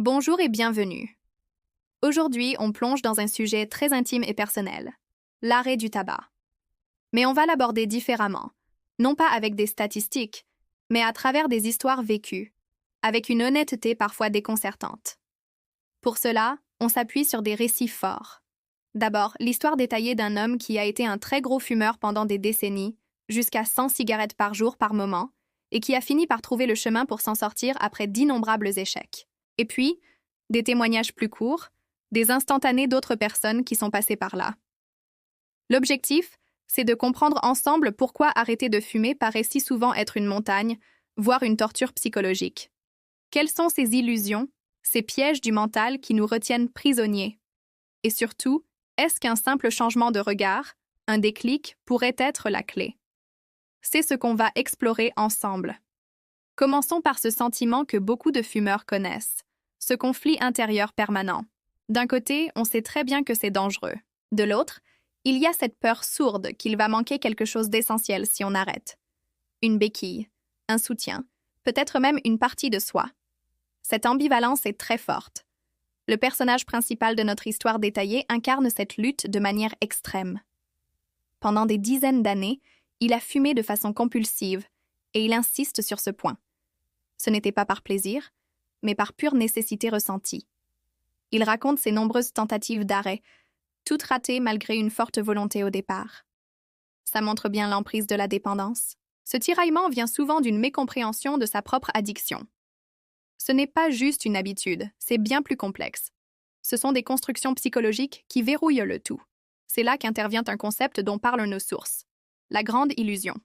Bonjour et bienvenue. Aujourd'hui, on plonge dans un sujet très intime et personnel, l'arrêt du tabac. Mais on va l'aborder différemment, non pas avec des statistiques, mais à travers des histoires vécues, avec une honnêteté parfois déconcertante. Pour cela, on s'appuie sur des récits forts. D'abord, l'histoire détaillée d'un homme qui a été un très gros fumeur pendant des décennies, jusqu'à 100 cigarettes par jour par moment, et qui a fini par trouver le chemin pour s'en sortir après d'innombrables échecs. Et puis, des témoignages plus courts, des instantanés d'autres personnes qui sont passées par là. L'objectif, c'est de comprendre ensemble pourquoi arrêter de fumer paraît si souvent être une montagne, voire une torture psychologique. Quelles sont ces illusions, ces pièges du mental qui nous retiennent prisonniers? Et surtout, est-ce qu'un simple changement de regard, un déclic, pourrait être la clé? C'est ce qu'on va explorer ensemble. Commençons par ce sentiment que beaucoup de fumeurs connaissent, ce conflit intérieur permanent. D'un côté, on sait très bien que c'est dangereux. De l'autre, il y a cette peur sourde qu'il va manquer quelque chose d'essentiel si on arrête. Une béquille, un soutien, peut-être même une partie de soi. Cette ambivalence est très forte. Le personnage principal de notre histoire détaillée incarne cette lutte de manière extrême. Pendant des dizaines d'années, il a fumé de façon compulsive, et il insiste sur ce point. Ce n'était pas par plaisir, mais par pure nécessité ressentie. Il raconte ses nombreuses tentatives d'arrêt, toutes ratées malgré une forte volonté au départ. Ça montre bien l'emprise de la dépendance. Ce tiraillement vient souvent d'une mécompréhension de sa propre addiction. Ce n'est pas juste une habitude, c'est bien plus complexe. Ce sont des constructions psychologiques qui verrouillent le tout. C'est là qu'intervient un concept dont parlent nos sources, la grande illusion.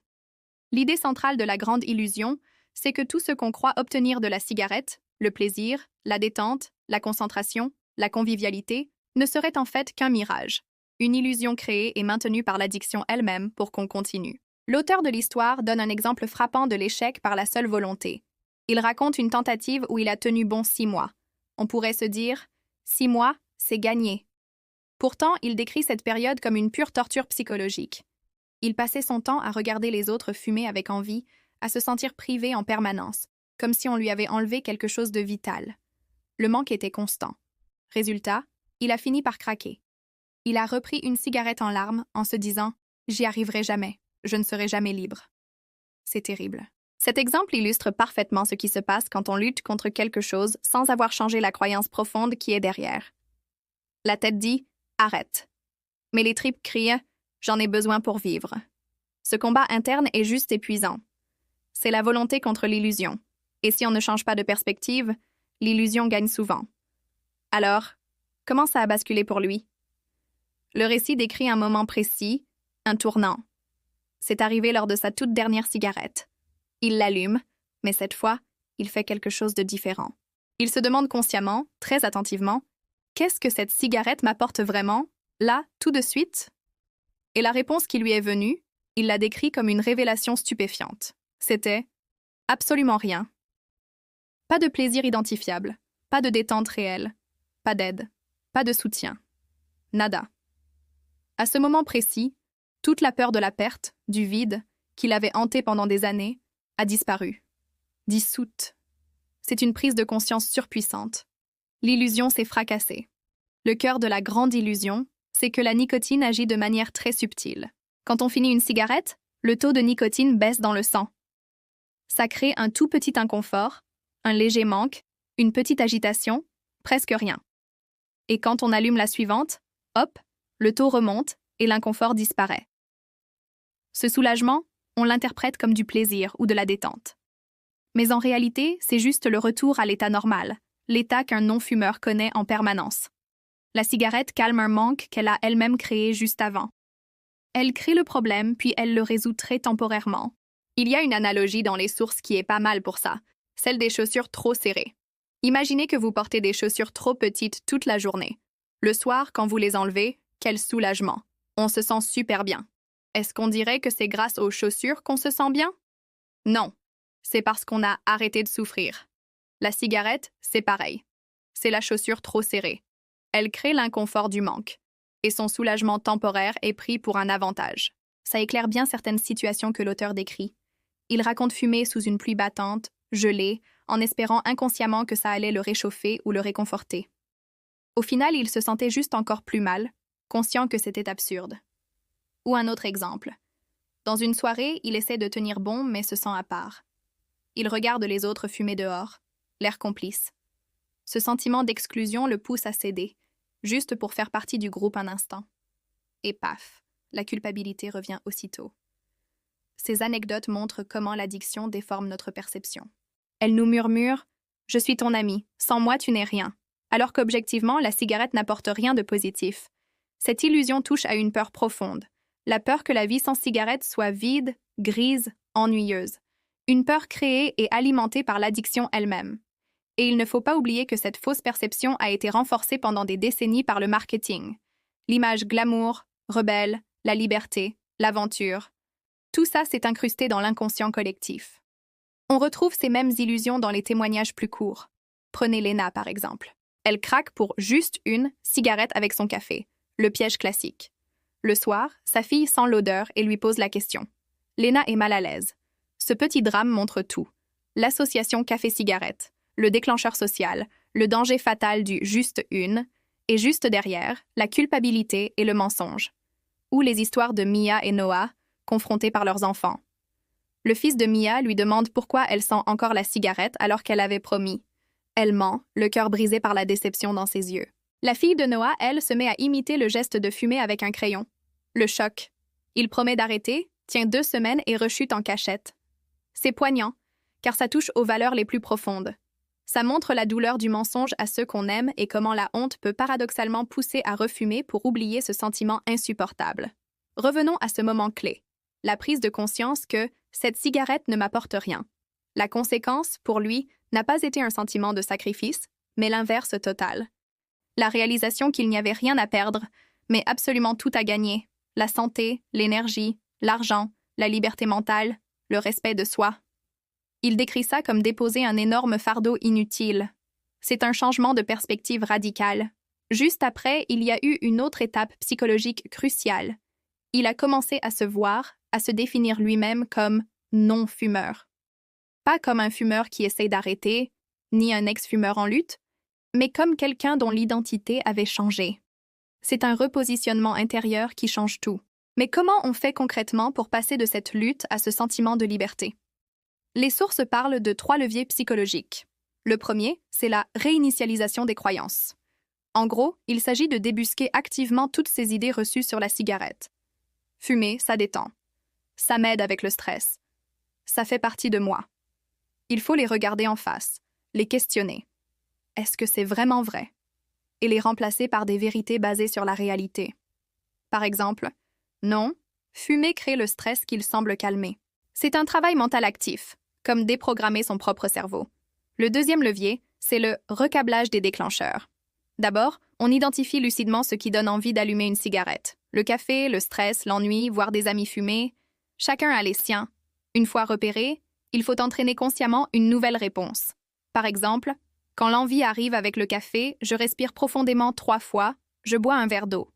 L'idée centrale de la grande illusion, c'est que tout ce qu'on croit obtenir de la cigarette, le plaisir, la détente, la concentration, la convivialité, ne serait en fait qu'un mirage, une illusion créée et maintenue par l'addiction elle-même pour qu'on continue. L'auteur de l'histoire donne un exemple frappant de l'échec par la seule volonté. Il raconte une tentative où il a tenu bon 6 mois. On pourrait se dire, 6 mois, c'est gagné. Pourtant, il décrit cette période comme une pure torture psychologique. Il passait son temps à regarder les autres fumer avec envie, à se sentir privé en permanence, comme si on lui avait enlevé quelque chose de vital. Le manque était constant. Résultat, il a fini par craquer. Il a repris une cigarette en larmes en se disant « J'y arriverai jamais, je ne serai jamais libre ». C'est terrible. Cet exemple illustre parfaitement ce qui se passe quand on lutte contre quelque chose sans avoir changé la croyance profonde qui est derrière. La tête dit « Arrête ». Mais les tripes crient « J'en ai besoin pour vivre ». Ce combat interne est juste épuisant. C'est la volonté contre l'illusion. Et si on ne change pas de perspective, l'illusion gagne souvent. Alors, comment ça a basculé pour lui? Le récit décrit un moment précis, un tournant. C'est arrivé lors de sa toute dernière cigarette. Il l'allume, mais cette fois, il fait quelque chose de différent. Il se demande consciemment, très attentivement, qu'est-ce que cette cigarette m'apporte vraiment, là, tout de suite? Et la réponse qui lui est venue, il l'a décrit comme une révélation stupéfiante. C'était absolument rien. Pas de plaisir identifiable, pas de détente réelle, pas d'aide, pas de soutien. Nada. À ce moment précis, toute la peur de la perte, du vide, qui l'avait hanté pendant des années, a disparu. Dissoute. C'est une prise de conscience surpuissante. L'illusion s'est fracassée. Le cœur de la grande illusion, c'est que la nicotine agit de manière très subtile. Quand on finit une cigarette, le taux de nicotine baisse dans le sang. Ça crée un tout petit inconfort, un léger manque, une petite agitation, presque rien. Et quand on allume la suivante, hop, le taux remonte et l'inconfort disparaît. Ce soulagement, on l'interprète comme du plaisir ou de la détente. Mais en réalité, c'est juste le retour à l'état normal, l'état qu'un non-fumeur connaît en permanence. La cigarette calme un manque qu'elle a elle-même créé juste avant. Elle crée le problème, puis elle le résout très temporairement. Il y a une analogie dans les sources qui est pas mal pour ça, celle des chaussures trop serrées. Imaginez que vous portez des chaussures trop petites toute la journée. Le soir, quand vous les enlevez, quel soulagement. On se sent super bien. Est-ce qu'on dirait que c'est grâce aux chaussures qu'on se sent bien? Non, c'est parce qu'on a arrêté de souffrir. La cigarette, c'est pareil. C'est la chaussure trop serrée. Elle crée l'inconfort du manque. Et son soulagement temporaire est pris pour un avantage. Ça éclaire bien certaines situations que l'auteur décrit. Il raconte fumer sous une pluie battante, gelé, en espérant inconsciemment que ça allait le réchauffer ou le réconforter. Au final, il se sentait juste encore plus mal, conscient que c'était absurde. Ou un autre exemple. Dans une soirée, il essaie de tenir bon mais se sent à part. Il regarde les autres fumer dehors, l'air complice. Ce sentiment d'exclusion le pousse à céder, juste pour faire partie du groupe un instant. Et paf, la culpabilité revient aussitôt. Ces anecdotes montrent comment l'addiction déforme notre perception. Elle nous murmure « Je suis ton ami, sans moi tu n'es rien », alors qu'objectivement, la cigarette n'apporte rien de positif. Cette illusion touche à une peur profonde, la peur que la vie sans cigarette soit vide, grise, ennuyeuse. Une peur créée et alimentée par l'addiction elle-même. Et il ne faut pas oublier que cette fausse perception a été renforcée pendant des décennies par le marketing. L'image glamour, rebelle, la liberté, l'aventure. Tout ça s'est incrusté dans l'inconscient collectif. On retrouve ces mêmes illusions dans les témoignages plus courts. Prenez Lena, par exemple. Elle craque pour juste une cigarette avec son café, le piège classique. Le soir, sa fille sent l'odeur et lui pose la question. Lena est mal à l'aise. Ce petit drame montre tout. L'association café-cigarette, le déclencheur social, le danger fatal du juste une, et juste derrière, la culpabilité et le mensonge. Ou les histoires de Mia et Noah, confrontés par leurs enfants. Le fils de Mia lui demande pourquoi elle sent encore la cigarette alors qu'elle avait promis. Elle ment, le cœur brisé par la déception dans ses yeux. La fille de Noah, elle, se met à imiter le geste de fumer avec un crayon. Le choc. Il promet d'arrêter, tient 2 semaines et rechute en cachette. C'est poignant, car ça touche aux valeurs les plus profondes. Ça montre la douleur du mensonge à ceux qu'on aime et comment la honte peut paradoxalement pousser à refumer pour oublier ce sentiment insupportable. Revenons à ce moment clé, la prise de conscience que cette cigarette ne m'apporte rien. La conséquence, pour lui, n'a pas été un sentiment de sacrifice, mais l'inverse total. La réalisation qu'il n'y avait rien à perdre, mais absolument tout à gagner. La santé, l'énergie, l'argent, la liberté mentale, le respect de soi. Il décrit ça comme déposer un énorme fardeau inutile. C'est un changement de perspective radical. Juste après, il y a eu une autre étape psychologique cruciale. Il a commencé à se voir, à se définir lui-même comme non-fumeur. Pas comme un fumeur qui essaie d'arrêter, ni un ex-fumeur en lutte, mais comme quelqu'un dont l'identité avait changé. C'est un repositionnement intérieur qui change tout. Mais comment on fait concrètement pour passer de cette lutte à ce sentiment de liberté? Les sources parlent de 3 leviers psychologiques. Le premier, c'est la réinitialisation des croyances. En gros, il s'agit de débusquer activement toutes ces idées reçues sur la cigarette. Fumer, ça détend. Ça m'aide avec le stress. Ça fait partie de moi. Il faut les regarder en face, les questionner. Est-ce que c'est vraiment vrai? Et les remplacer par des vérités basées sur la réalité. Par exemple, non, fumer crée le stress qu'il semble calmer. C'est un travail mental actif, comme déprogrammer son propre cerveau. Le deuxième levier, c'est le recablage des déclencheurs. D'abord, on identifie lucidement ce qui donne envie d'allumer une cigarette. Le café, le stress, l'ennui, voir des amis fumer. Chacun a les siens. Une fois repéré, il faut entraîner consciemment une nouvelle réponse. Par exemple, quand l'envie arrive avec le café, je respire profondément 3 fois, je bois un verre d'eau.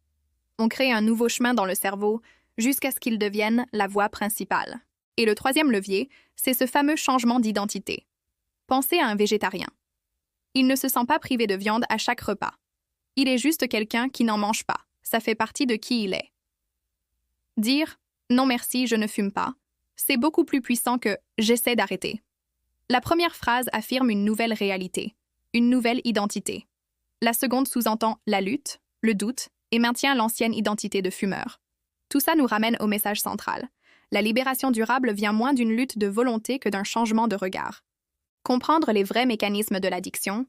On crée un nouveau chemin dans le cerveau jusqu'à ce qu'il devienne la voie principale. Et le troisième levier, c'est ce fameux changement d'identité. Pensez à un végétarien. Il ne se sent pas privé de viande à chaque repas. Il est juste quelqu'un qui n'en mange pas. Ça fait partie de qui il est. Dire « non merci, je ne fume pas », c'est beaucoup plus puissant que « j'essaie d'arrêter ». La première phrase affirme une nouvelle réalité, une nouvelle identité. La seconde sous-entend la lutte, le doute et maintient l'ancienne identité de fumeur. Tout ça nous ramène au message central. La libération durable vient moins d'une lutte de volonté que d'un changement de regard. Comprendre les vrais mécanismes de l'addiction,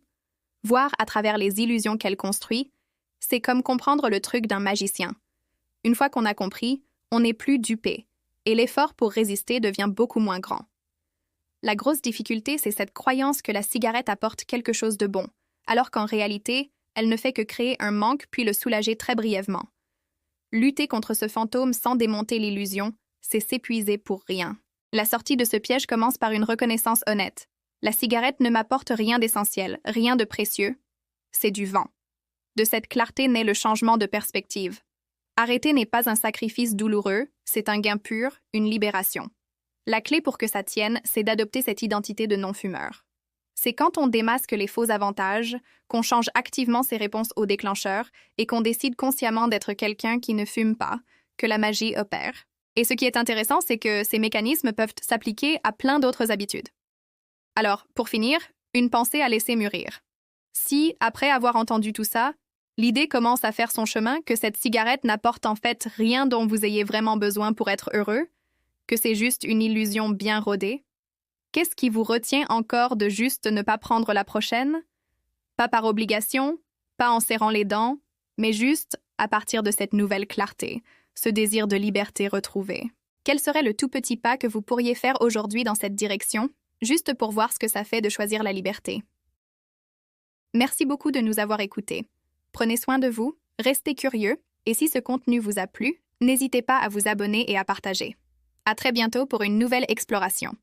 voir à travers les illusions qu'elle construit, c'est comme comprendre le truc d'un magicien. Une fois qu'on a compris, on n'est plus dupé, et l'effort pour résister devient beaucoup moins grand. La grosse difficulté, c'est cette croyance que la cigarette apporte quelque chose de bon, alors qu'en réalité, elle ne fait que créer un manque puis le soulager très brièvement. Lutter contre ce fantôme sans démonter l'illusion, c'est s'épuiser pour rien. La sortie de ce piège commence par une reconnaissance honnête. La cigarette ne m'apporte rien d'essentiel, rien de précieux. C'est du vent. De cette clarté naît le changement de perspective. Arrêter n'est pas un sacrifice douloureux, c'est un gain pur, une libération. La clé pour que ça tienne, c'est d'adopter cette identité de non-fumeur. C'est quand on démasque les faux avantages, qu'on change activement ses réponses aux déclencheurs et qu'on décide consciemment d'être quelqu'un qui ne fume pas, que la magie opère. Et ce qui est intéressant, c'est que ces mécanismes peuvent s'appliquer à plein d'autres habitudes. Alors, pour finir, une pensée à laisser mûrir. Si, après avoir entendu tout ça, l'idée commence à faire son chemin que cette cigarette n'apporte en fait rien dont vous ayez vraiment besoin pour être heureux, que c'est juste une illusion bien rodée, qu'est-ce qui vous retient encore de juste ne pas prendre la prochaine? Pas par obligation, pas en serrant les dents, mais juste à partir de cette nouvelle clarté, ce désir de liberté retrouvé. Quel serait le tout petit pas que vous pourriez faire aujourd'hui dans cette direction, juste pour voir ce que ça fait de choisir la liberté? Merci beaucoup de nous avoir écoutés. Prenez soin de vous, restez curieux, et si ce contenu vous a plu, n'hésitez pas à vous abonner et à partager. À très bientôt pour une nouvelle exploration.